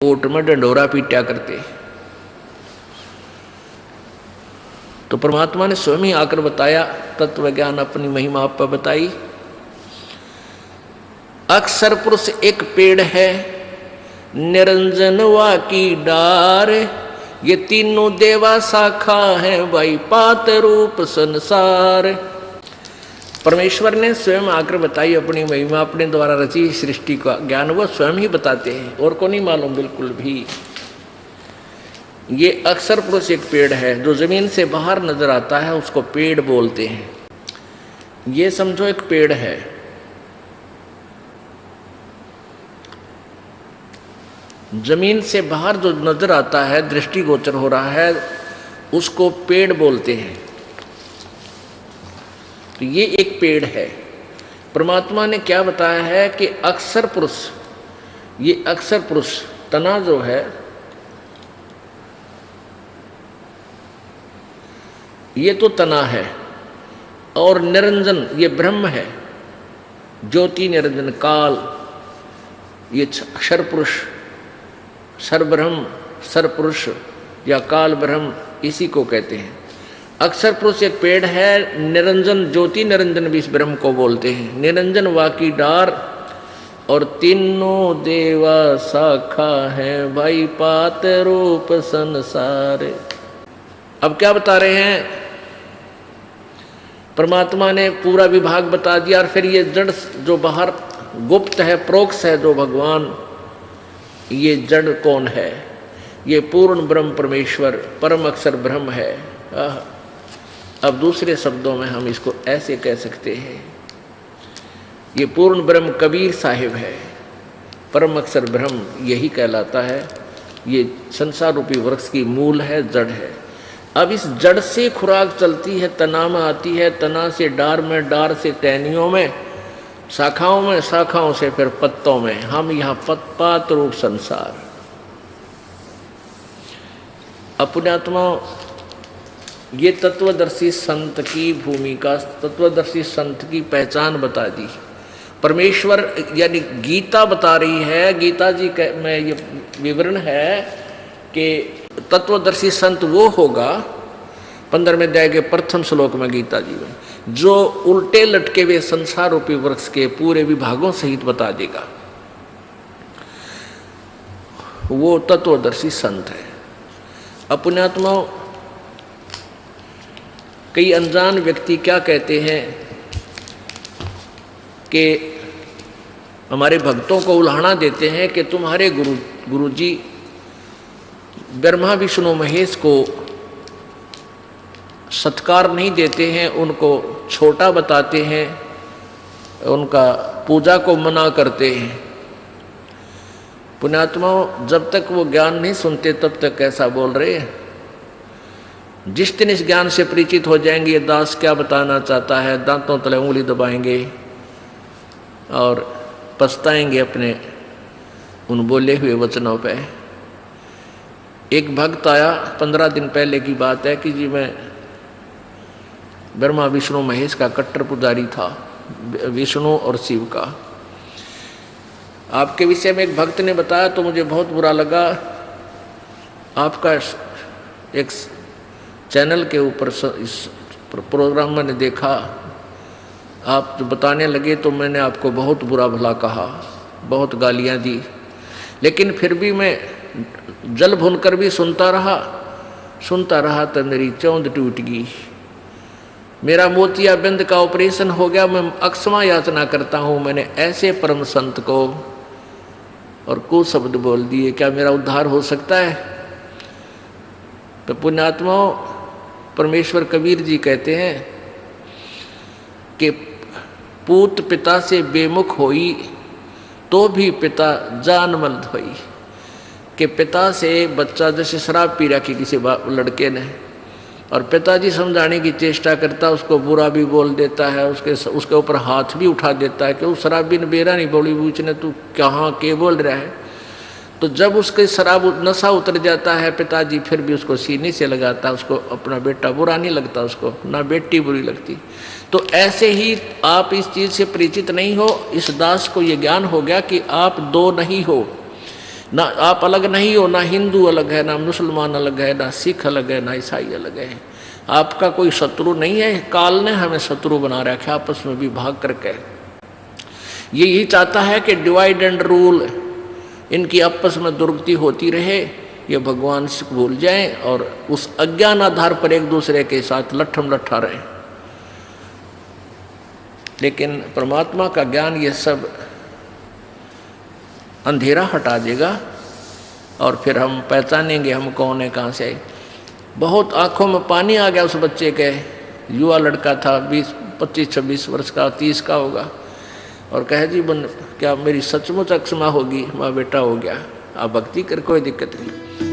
Court में डंडोरा पीटा करते। तो परमात्मा ने स्वयं ही आकर बताया, तत्व ज्ञान अपनी महिमा आप पर बताई। अक्षर पुरुष एक पेड़ है, निरंजन वा की डार, ये तीनों देवा शाखा है, भाई पात रूप संसार। परमेश्वर ने स्वयं आकर बताई अपनी महिमा, अपने द्वारा रची सृष्टि का ज्ञान वो स्वयं ही बताते हैं, और को नहीं मालूम बिल्कुल भी। ये अक्षर पुरुष एक पेड़ है, जो जमीन से बाहर नजर आता है उसको पेड़ बोलते हैं। ये समझो एक पेड़ है, जमीन से बाहर जो नजर आता है, दृष्टिगोचर हो रहा है, उसको पेड़ बोलते हैं। तो ये एक पेड़ है। परमात्मा ने क्या बताया है कि अक्षर पुरुष, ये अक्षर पुरुष तना जो है, ये तो तना है, और निरंजन ये ब्रह्म है, ज्योति निरंजन काल, ये अक्षर पुरुष सर्वब्रह्म सर्वपुरुष या काल ब्रह्म, इसी को कहते हैं। अक्षर पुरुष एक पेड़ है, निरंजन ज्योति निरंजन भी इस ब्रह्म को बोलते हैं। निरंजन वाकी डार, और तीनों देवा शाखा है, भाई पात रूप संसार। अब क्या बता रहे हैं? परमात्मा ने पूरा विभाग बता दिया, और फिर ये जड़ जो बाहर गुप्त है, प्रोक्ष है जो भगवान, ये जड़ कौन है? ये पूर्ण ब्रह्म परमेश्वर परम अक्षर ब्रह्म है। अब दूसरे शब्दों में हम इसको ऐसे कह सकते हैं, ये पूर्ण ब्रह्म कबीर साहिब है, परम अक्षर ब्रह्म यही कहलाता है। ये संसार रूपी वृक्ष की मूल है, जड़ है। अब इस जड़ से खुराक चलती है, तना में आती है, तना से डार में, डार से टहनियों में, शाखाओं में, शाखाओं से फिर पत्तों में। हम यहाँ पात रूप संसार। अपने आत्मा, ये तत्वदर्शी संत की भूमिका, तत्वदर्शी संत की पहचान बता दी। परमेश्वर यानी गीता बता रही है, गीता जी में ये विवरण है कि तत्वदर्शी संत वो होगा, 15वें अध्याय के प्रथम श्लोक में गीता जी में, जो उल्टे लटके हुए संसार रूपी वृक्ष के पूरे विभागों सहित बता देगा, वो तत्वदर्शी संत है। अपने आत्मा, कई अनजान व्यक्ति क्या कहते हैं कि हमारे भक्तों को उल्हाना देते हैं कि तुम्हारे गुरुजी ब्रह्मा विष्णु महेश को सत्कार नहीं देते हैं, उनको छोटा बताते हैं, उनका पूजा को मना करते हैं। पुण्यात्माओं, जब तक वो ज्ञान नहीं सुनते तब तक कैसा बोल रहे हैं। जिस दिन इस ज्ञान से परिचित हो जाएंगे, ये दास क्या बताना चाहता है, दांतों तले उंगली दबाएंगे और पछताएंगे अपने उन बोले हुए वचनों पे। एक भक्त आया, 15 दिन पहले की बात है, कि जी मैं ब्रह्मा विष्णु महेश का कट्टर पुजारी था, विष्णु और शिव का। आपके विषय में एक भक्त ने बताया तो मुझे बहुत बुरा लगा। आपका एक चैनल के ऊपर इस प्रोग्राम मैंने देखा, आप जो बताने लगे तो मैंने आपको बहुत बुरा भला कहा, बहुत गालियां दी, लेकिन फिर भी मैं जल भुनकर भी सुनता रहा तो मेरी चौंध टूट गई। मेरा मोतियाबिंद का ऑपरेशन हो गया, मैं अक्षमा याचना करता हूँ। मैंने ऐसे परम संत को और कुछ शब्द बोल दिए, क्या मेरा उद्धार हो सकता है? तो पुण्यात्माओं, परमेश्वर कबीर जी कहते हैं कि पूत पिता से बेमुख होई तो भी पिता जानमल धोई। कि पिता से बच्चा जैसे शराब पी रखी किसी लड़के ने, और पिताजी समझाने की चेष्टा करता, उसको बुरा भी बोल देता है, उसके ऊपर हाथ भी उठा देता है कि वो शराबी ने बेरा नहीं बोली, पूछने तू कहाँ के बोल रहा है। तो जब उसके शराब नशा उतर जाता है, पिताजी फिर भी उसको सीने से लगाता, उसको अपना बेटा बुरा नहीं लगता, उसको ना बेटी बुरी लगती। तो ऐसे ही आप इस चीज़ से परिचित नहीं हो, इस दास को ये ज्ञान हो गया कि आप दो नहीं हो। ना आप अलग नहीं हो, ना हिंदू अलग है, ना मुसलमान अलग है, ना सिख अलग है, ना ईसाई अलग है। आपका कोई शत्रु नहीं है। काल ने हमें शत्रु बना रखा आपस में विभाग करके। ये यही चाहता है कि डिवाइड एंड रूल, इनकी आपस में दुर्गति होती रहे, ये भगवान से भूल जाएं और उस अज्ञान आधार पर एक दूसरे के साथ लट्ठम लट्ठा रहे। लेकिन परमात्मा का ज्ञान ये सब अंधेरा हटा देगा और फिर हम पहचानेंगे हम कौन है, कहाँ से आए। बहुत आंखों में पानी आ गया उस बच्चे के, युवा लड़का था, 25-26 वर्ष का, 30 का होगा, और कहे जी क्या मेरी सचमुच अक्षमा होगी, माँ बेटा हो गया, आप भक्ति कर, कोई दिक्कत नहीं।